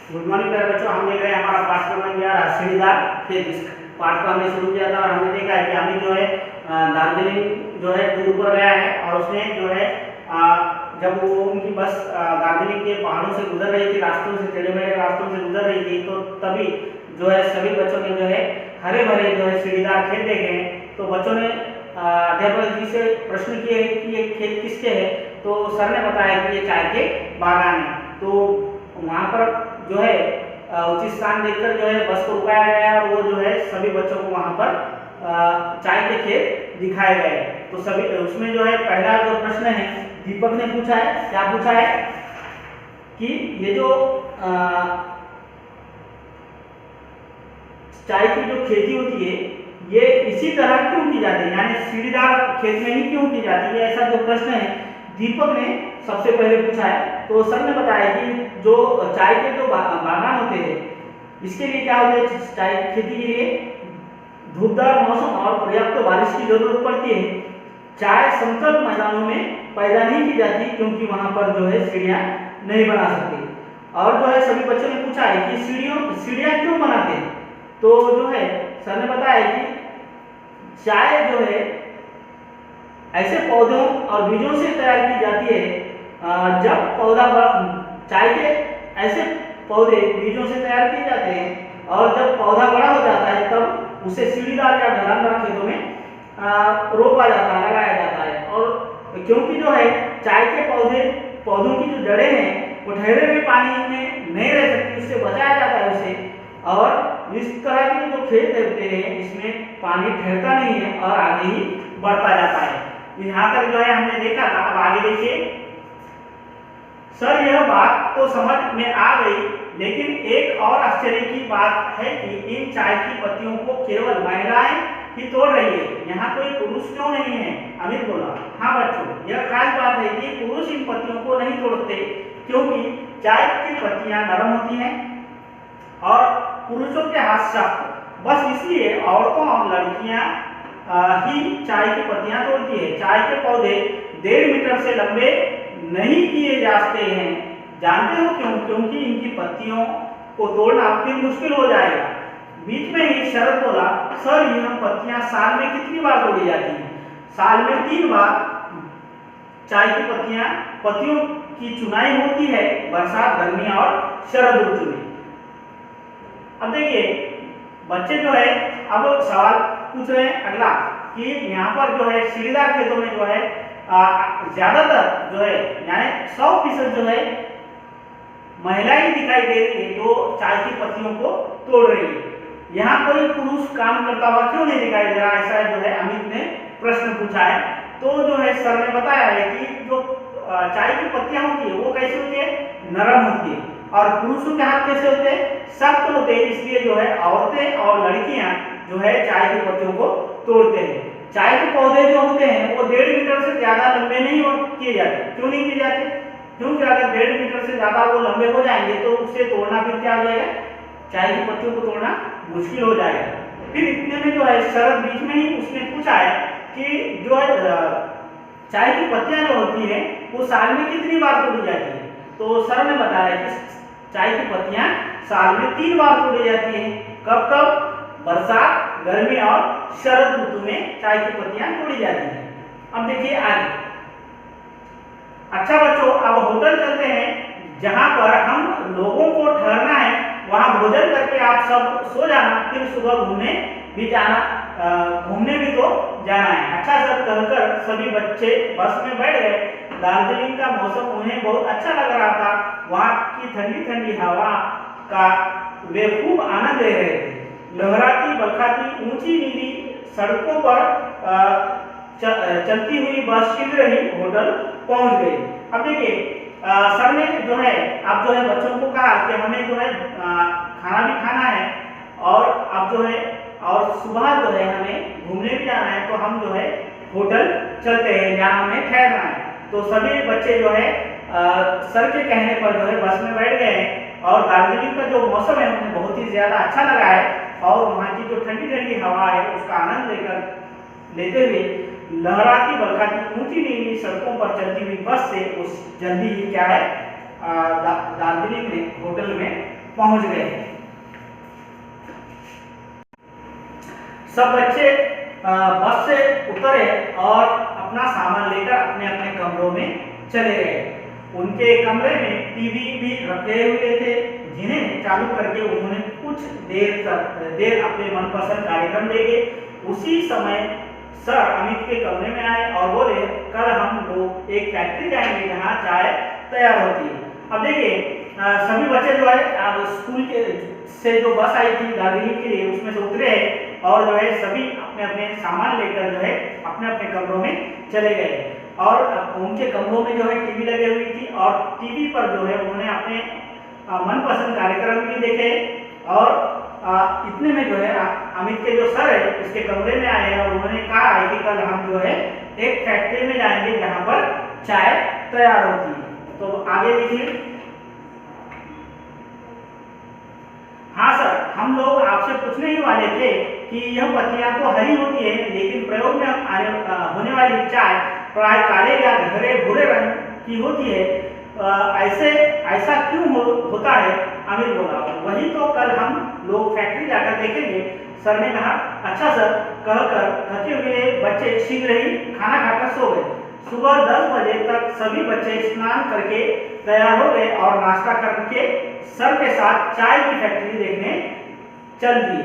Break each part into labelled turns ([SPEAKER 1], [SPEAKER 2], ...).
[SPEAKER 1] Good morning प्यारे बच्चों। हम देख रहे हैं हमारा पाठ क्रमांक 11 सीढ़ीदार खेत। इस पाठ को हमने शुरू किया था और हमने देखा है कि हमें जो है दार्जिलिंग जो है टूर पर गया है और उसने जो है जब वो उनकी बस दार्जिलिंग के पहाड़ों से गुजर रही थी, रास्तों से टेढ़े मेढ़े रास्तों से गुजर रही थी, तो तभी जो है सभी बच्चों ने जो है हरे भरे जो है सीढ़ीदार खेत देखे हैं। तो बच्चों ने अध्यापक जी से प्रश्न किए कि ये खेत किसके है, तो सर ने बताया कि ये चाय के बागान है। तो वहाँ पर जो है उचित स्थान देखकर जो है बस को रुकाया गया और वो जो है सभी बच्चों को वहाँ पर चाय के खेत दिखाए गए। तो सभी उसमें जो है पहला जो प्रश्न है दीपक ने पूछा है, क्या पूछा है कि ये जो चाय की जो खेती होती है ये इसी तरह क्यों की जाती है, यानी सीढ़ीदार खेत में ही क्यों की जाती है, ऐसा जो प्रश्न है दीपक ने सबसे पहले पूछा है। तो सर ने बताया कि जो चाय के जो बागान होते हैं इसके लिए क्या होते हैं, चाय की खेती के लिए धूपदार मौसम और पर्याप्त बारिश की जरूरत पड़ती है। चाय समतल मैदानों में पैदा नहीं की जाती क्योंकि वहां पर जो है सीढ़ियां नहीं बना सकती। और जो है सभी बच्चों ने पूछा है कि सीढ़ियां क्यों बनाते हैं, तो जो है सर ने बताया कि चाय जो है ऐसे पौधों और बीजों से तैयार की जाती है। जब पौधा चाय के ऐसे पौधे बीजों से तैयार किए जाते हैं और जब पौधा बड़ा हो जाता है तब उसे सीढ़ीदार या ढलानदार खेतों में रोपा जाता है, लगाया जाता है। और क्योंकि जो है चाय के पौधों की जो जड़ें हैं वो ठहरे हुए पानी में नहीं रह सकती, उससे बचाया जाता है उसे। और इस तरह के जो खेत होते हैं इसमें पानी ठहरता नहीं है और आगे ही बढ़ता जाता है। यहाँ तक जो है हमने देखा था। अब आगे देखिए, सर यह बात तो समझ में आ गई, लेकिन एक और आश्चर्य की बात है कि इन चाय की पत्तियों को केवल महिलाएं ही तोड़ रही है, यहाँ कोई पुरुष क्यों नहीं है? अमित बोला, हाँ बच्चों, यह खास बात है कि पुरुष इन पत्तियों को नहीं तोड़ते क्योंकि चाय की पत्तियां नरम होती हैं और पुरुषों के हाथ सख्त, बस इसलिए औरतों और लड़कियां ही चाय की पत्तियां तोड़ती है। चाय के पौधे 1.5 मीटर से लंबे नहीं किए जाते हैं, जानते हो क्यों? क्योंकि इनकी पत्तियों को तोड़ना फिर मुश्किल हो जाएगा। बीच में ही शरद बोला, सर यह पत्तियां साल में कितनी बार तोड़ी जाती हैं? साल में 3 बार चाय की पत्तियों की चुनाई होती है, बरसात, गर्मी और शरद ऋतु में। अब देखिए बच्चे जो है अब सवाल पूछ रहे हैं अगला कि यहाँ पर जो है सीढ़ीदार खेतों में जो है ज्यादातर जो है यानी 100% जो है महिलाएं दिखाई दे रही है जो चाय की पत्तियों को तोड़ रही है। यहाँ कोई पुरुष काम करता हुआ क्यों नहीं दिखाई दे रहा, ऐसा जो है अमित ने प्रश्न पूछा है। तो जो है सर ने बताया है कि जो चाय की पत्तियां होती है वो कैसी होती है, नरम होती है, और पुरुषों के हाथ कैसे होते हैं, सख्त होते हैं। इसलिए जो है औरतें और लड़कियां जो है चाय की पत्तियों को तोड़ते हैं। चाय के पौधे जो होते हैं वो 1.5 मीटर से ज्यादा लंबे नहीं किए जाते। क्यों नहीं किए जाते? क्योंकि अगर 1.5 मीटर से ज्यादा वो लंबे हो जाएंगे तो उससे तोड़ना फिर क्या हो जाएगा, चाय की पत्तियों को तोड़ना मुश्किल हो जाएगा। फिर इतने में जो है शरद बीच में ही उसने पूछा है कि जो है चाय की पत्तियां जो होती है वो साल में कितनी बार तोड़ी जाती है? तो सर ने बताया कि चाय की पत्तियां साल में 3 बार तोड़ी जाती है। कब कब? बरसात, गर्मी और शरद ऋतु में चाय की पत्तियां तोड़ी जाती हैं। अब देखिए आगे। अच्छा बच्चों, अब होटल चलते हैं जहां पर हम लोगों को ठहरना है, वहां भोजन करके आप सब सो जाना, फिर सुबह घूमने भी जाना, घूमने भी तो जाना है। अच्छा सर कहकर सभी बच्चे बस में बैठ गए। दार्जिलिंग का मौसम उन्हें बहुत अच्छा लग रहा था। वहां की ठंडी ठंडी हवा का वे खूब आनंद ले रहे थे। लहराती बरखाती ऊंची नीली सड़कों पर चलती हुई बस शीघ्र ही होटल पहुंच गई। अब देखिए सर ने जो है अब जो है बच्चों को कहा कि हमें जो है खाना भी खाना है और अब जो है और सुबह जो है हमें घूमने भी जाना है, तो हम जो है होटल चलते हैं जहाँ हमें ठहरना है। तो सभी बच्चे जो है सर के कहने पर जो है बस में बैठ गए हैं और दार्जिलिंग का जो मौसम है उन्हें बहुत ही ज्यादा अच्छा लगा है और वहाँ की जो ठंडी ठंडी हवा है उसका आनंद लेते हुए लहराती बरखाती ऊंची नीली सड़कों पर चलती हुई बस से उस जल्दी ही क्या है दार्जिलिंग में होटल में पहुंच गए। सब बच्चे बस से उतरे और अपना सामान लेकर अपने अपने कमरों में चले गए। उनके कमरे में टीवी भी रखे हुए थे, जिन्हें चालू करके उन्होंने कुछ देर अपने मनपसंद कार्यक्रम देखे। उसी समय सर अमित के कमरे में आए और बोले, कल हम लोग एक फैक्ट्री जाएंगे जहाँ चाय तैयार होती है। अब देखिए सभी बच्चे जो है स्कूल के से जो बस आई थी दार्जिलिंग के लिए, उसमें से उतरे हैं और जो है सभी अपने अपने सामान लेकर जो है अपने अपने कमरों में चले गए। और उनके कमरों में जो है टीवी लगी हुई थी और टीवी पर जो है उन्होंने अपने मनपसंद कार्यक्रम भी देखे। और इतने में जो है अमित के जो सर है उसके कमरे में आए हैं और उन्होंने कहा है कि कल हम जो है एक फैक्ट्री में जाएंगे जहाँ पर चाय तैयार होती है। तो आगे देखिए। हाँ सर, हम लोग आपसे पूछने ही वाले थे कि यह पत्तियां तो हरी होती है, लेकिन प्रयोग में होने वाली चाय प्राय काले या गहरे भूरे रंग की होती है। ऐसा क्यों होता है? अमित बोला, वही तो कल हम लोग फैक्ट्री जाकर देखेंगे। सर ने कहा, अच्छा सर, कहकर थके हुए बच्चे शीघ्र ही खाना खाकर सो गए। सुबह 10 बजे तक सभी बच्चे स्नान करके तैयार हो गए और नाश्ता करके सर के साथ चाय की फैक्ट्री देखने चल दिए।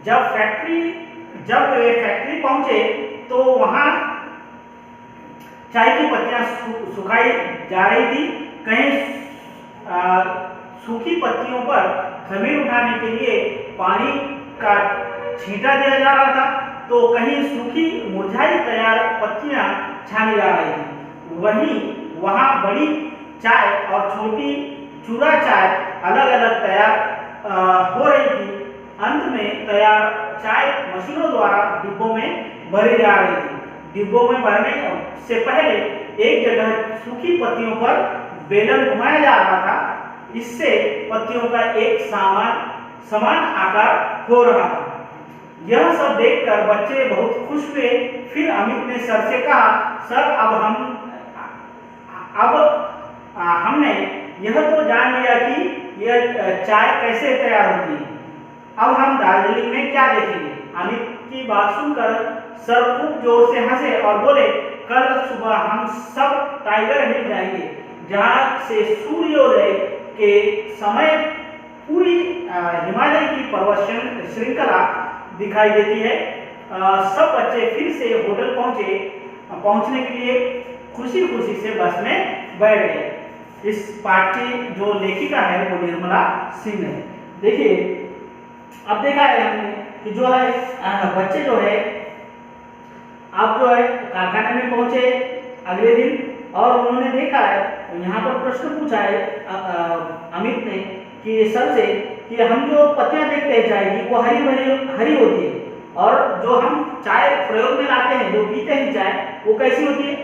[SPEAKER 1] जब वे फैक्ट्री पहुंचे तो वहां चाय की पत्तियां सुखाई जा रही थी। कहीं सूखी पत्तियों पर खमीर उठाने के लिए पानी का छींटा दिया जा रहा था, तो कहीं सूखी मुरझाई तैयार पत्तियां छानी जा रही थी। वहां बड़ी चाय और छोटी चूरा चाय अलग अलग तैयार हो रही थी। अंत में तैयार चाय मशीनों द्वारा डिब्बों में भरी जा रही थी। डिब्बों में भरने से पहले एक जगह सूखी पत्तियों पर बेलन घुमाया जा रहा था। इससे पत्तियों का एक समान आकार हो रहा था। यह सब देखकर बच्चे बहुत खुश हुए। फिर अमित ने सर से कहा, सर हमने यह तो जान लिया कि यह चाय कैसे तैयार होती है, अब हम दार्जिलिंग में क्या देखेंगे? अमित की बात सुनकर सर खूब जोर से हंसे और बोले, कल सुबह हम सब टाइगर हिल जाएंगे, जहाँ से सूर्योदय के समय पूरी हिमालय की पर्वत श्रृंखला दिखाई देती है। सब बच्चे फिर से होटल पहुंचने के लिए खुशी खुशी से बस में बैठ गए। इस पाठ की जो लेखिका है वो निर्मला सिंह है। देखिए, अब देखा है हमने कि जो है बच्चे जो है आप जो है कारखाने में पहुंचे अगले दिन और उन्होंने देखा है, यहाँ पर प्रश्न पूछा है अमित ने कि सर से कि हम जो पत्तियां देखते हैं चाय की वो हरी होती है, और जो हम चाय प्रयोग में लाते हैं, जो पीते हैं चाय, वो कैसी होती है?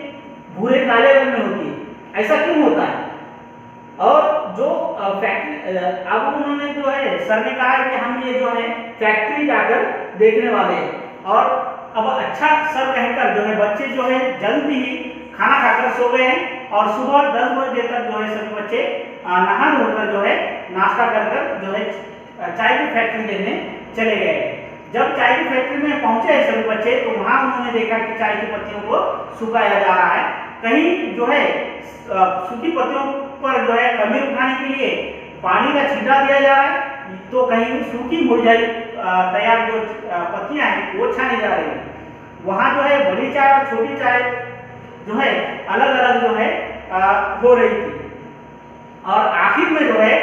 [SPEAKER 1] भूरे काले रंग में होती है। ऐसा क्यों होता है? और जो फैक्ट्री, अब उन्होंने जो है सर ने कहा है कि हम ये जो है फैक्ट्री जाकर देखने वाले हैं। और अब अच्छा सर कहकर जो है बच्चे जो है जल्दी ही खाना खाकर सो गए हैं और सुबह 10 बजे तक जो है सभी बच्चे नहा धोकर जो है नाश्ता कर जो है चाय की फैक्ट्री देखने चले गए। जब चाय की फैक्ट्री में पहुंचे सभी बच्चे तो वहां उन्होंने देखा कि चाय की पत्तियों को सुखाया जा रहा है। कहीं जो है सूखी पत्तियों पर जो है खमीर उठाने के लिए पानी का छींटा दिया जा रहा है, तो कहीं सूखी मुरझाई तैयार जो पत्तियां हैं वो छानी जा रही है। वहां जो है बड़ी चाय और छोटी चाय जो है अलग अलग जो है हो रही थी। और आखिर में जो है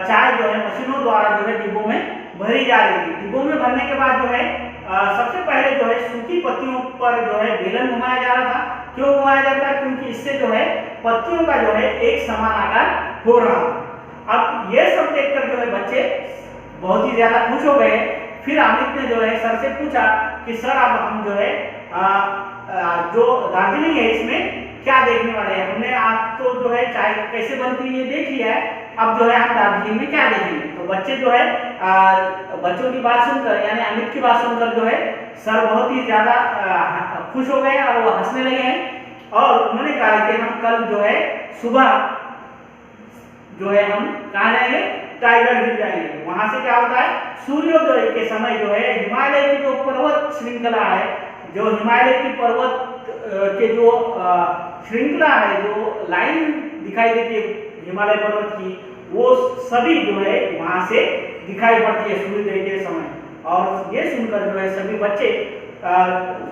[SPEAKER 1] चाय जो है मशीनों द्वारा जो है डिब्बों में भरी जा रही थी। डिब्बों में भरने के बाद जो है सबसे पहले जो है सूखी पत्तियों पर जो है बेलन घुमाया जा रहा था। क्यों घुमाया जाता है? क्योंकि इससे जो है पत्तियों का जो है एक समान आकार हो रहा था। अब ये सब देखकर जो है बच्चे बहुत ही ज्यादा खुश हो गए। फिर अमित ने जो है सर से पूछा कि सर अब हम जो है जो दार्जिलिंग है इसमें क्या देखने वाले हैं? हमने आज तो जो है चाय कैसे बनती है ये देख लिया है, अब जो है हम दार्जिलिंग में क्या देखेंगे? तो बच्चे जो है बच्चों की बात सुनकर, यानी अमित की बात सुनकर जो है सर बहुत ही ज्यादा खुश हो गए और वो हंसने लगे हैं। और उन्होंने कहा कि हम कल जो है सुबह जो है हम कहाँ जाएंगे? टाइगर हिल जाएंगे। वहां से क्या होता है, सूर्योदय के समय जो है हिमालय की जो पर्वत श्रृंखला है, जो हिमालय की पर्वत के जो श्रृंखला है, जो लाइन दिखाई देती है हिमालय पर्वत की, वो सभी जो है वहां से दिखाई पड़ती है सूर्योदय के समय। और ये सुनकर जो है सभी बच्चे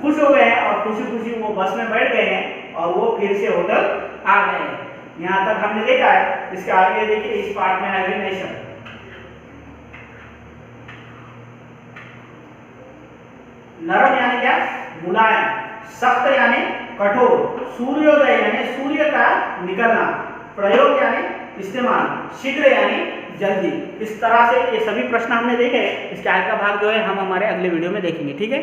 [SPEAKER 1] खुश हो गए हैं और खुशी खुशी वो बस में बैठ गए हैं और वो फिर से होटल आ गए हैं। यहाँ तक हमने देखा है। इसके आगे देखिए, इस पार्ट में है नेशन। नरम यानी क्या, मुलायम, सख्त यानी कठोर, सूर्योदय यानी सूर्य का निकलना, प्रयोग यानी इस्तेमाल, शीघ्र यानी जल्दी। इस तरह से ये सभी प्रश्न हमने देखे। इसके आगे का भाग जो है हम हमारे अगले वीडियो में देखेंगे। ठीक है।